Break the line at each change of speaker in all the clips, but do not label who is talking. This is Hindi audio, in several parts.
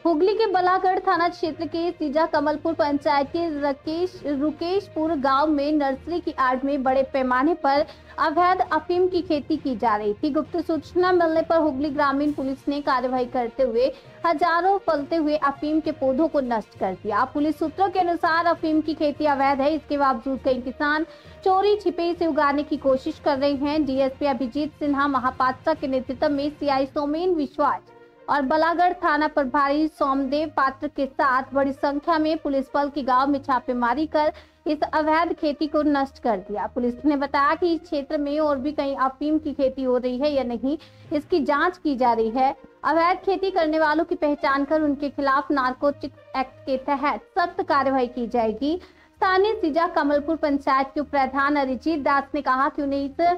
हुगली के बलागढ़ थाना क्षेत्र के सीजा कमलपुर पंचायत के रुकेशपुर गांव में नर्सरी की आड़ में बड़े पैमाने पर अवैध अफीम की खेती की जा रही थी। गुप्त सूचना मिलने पर हुगली ग्रामीण पुलिस ने कार्रवाई करते हुए हजारों फलते हुए अफीम के पौधों को नष्ट कर दिया। पुलिस सूत्रों के अनुसार अफीम की खेती अवैध है, इसके बावजूद कई किसान चोरी छिपे से उगाने की कोशिश कर रहे हैं। डीएसपी अभिजीत सिन्हा महापात्रा के नेतृत्व में सीआई सोमेन विश्वास और बलागढ़ थाना प्रभारी सोमदेव पात्र के साथ बड़ी संख्या में पुलिस बल की गांव में छापेमारी कर इस अवैध खेती को नष्ट कर दिया। पुलिस ने बताया कि इस क्षेत्र में और भी कहीं अफीम की खेती हो रही है या नहीं, इसकी जांच की जा रही है। अवैध खेती करने वालों की पहचान कर उनके खिलाफ नारकोटिक्स एक्ट के तहत सख्त कार्रवाई की जाएगी। स्थानीय सीजा कमलपुर पंचायत के प्रधान अरिजीत दास ने कहा कि उन्हें इस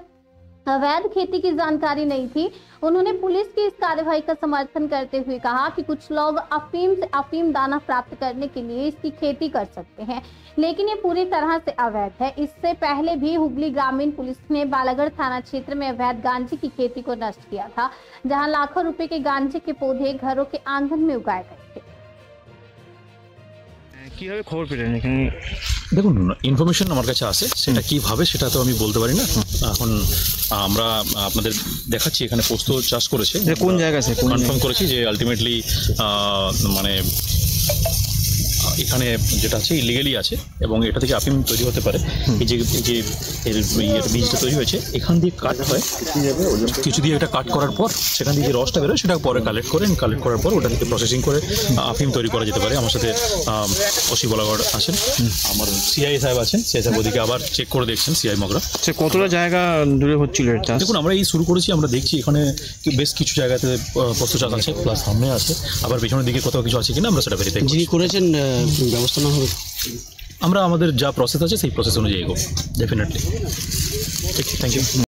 अवैध खेती की जानकारी नहीं थी। उन्होंने पुलिस की इस कार्रवाई का समर्थन करते हुए कहा कि कुछ लोग अफीम से अफीम दाना प्राप्त करने के लिए इसकी खेती कर सकते हैं, लेकिन ये पूरी तरह से अवैध है। इससे पहले भी हुगली ग्रामीण पुलिस ने बालागढ़ थाना क्षेत्र में अवैध गांजे की खेती को नष्ट किया था, जहां लाखों रुपए के गांजे के पौधे घरों के आंगन में उगाए गए थे।
কিভাবে খবর পেলেন এখানে?
দেখুন, ইনফরমেশন আমার কাছে আসে, সেটা কিভাবে সেটা তো আমি বলতে পারি না। এখন আমরা আপনাদের দেখাচ্ছি এখানে পোস্ত চাষ করেছে,
কোন জায়গা আছে
কনফার্ম করেছি যে আলটিমেটলি মানে এখানে যেটা আছে ইলিগালি আছে এবং এটা থেকে আফিম তৈরি হতে পারে। এই যে বীজটা তৈরি হয়েছে এখান দিয়ে কাট হয়, কিছু দিয়ে এটা কাট করার পর সেখান থেকে যে রসটা বেরোয় সেটা পরে কালেক্ট করার পর ওটা থেকে প্রসেসিং করে আফিম তৈরি করা যেতে পারে। আমার সাথে ওসি বলাগড় আছেন, আমার সিআই সাহেব আছেন, সিআই সাহেব ওদিকে আবার চেক করে দেখছেন, সিআই মগরা।
কতটা জায়গা দূরে হচ্ছিল এটা?
দেখুন, আমরা এই শুরু করেছি, আমরা দেখছি এখানে বেশ কিছু জায়গাতে পোস্ত চাষ আছে, প্লাস সামনে আছে, আবার পেছনের দিকে কোথাও কিছু আছে কিনা আমরা সেটা ভেরিফাই
যিনি করেছেন ব্যবস্থা না হবে।
আমরা আমাদের যা প্রসেস আছে সেই প্রসেস অনুযায়ী এগোবো ডেফিনেটলি। Thank you.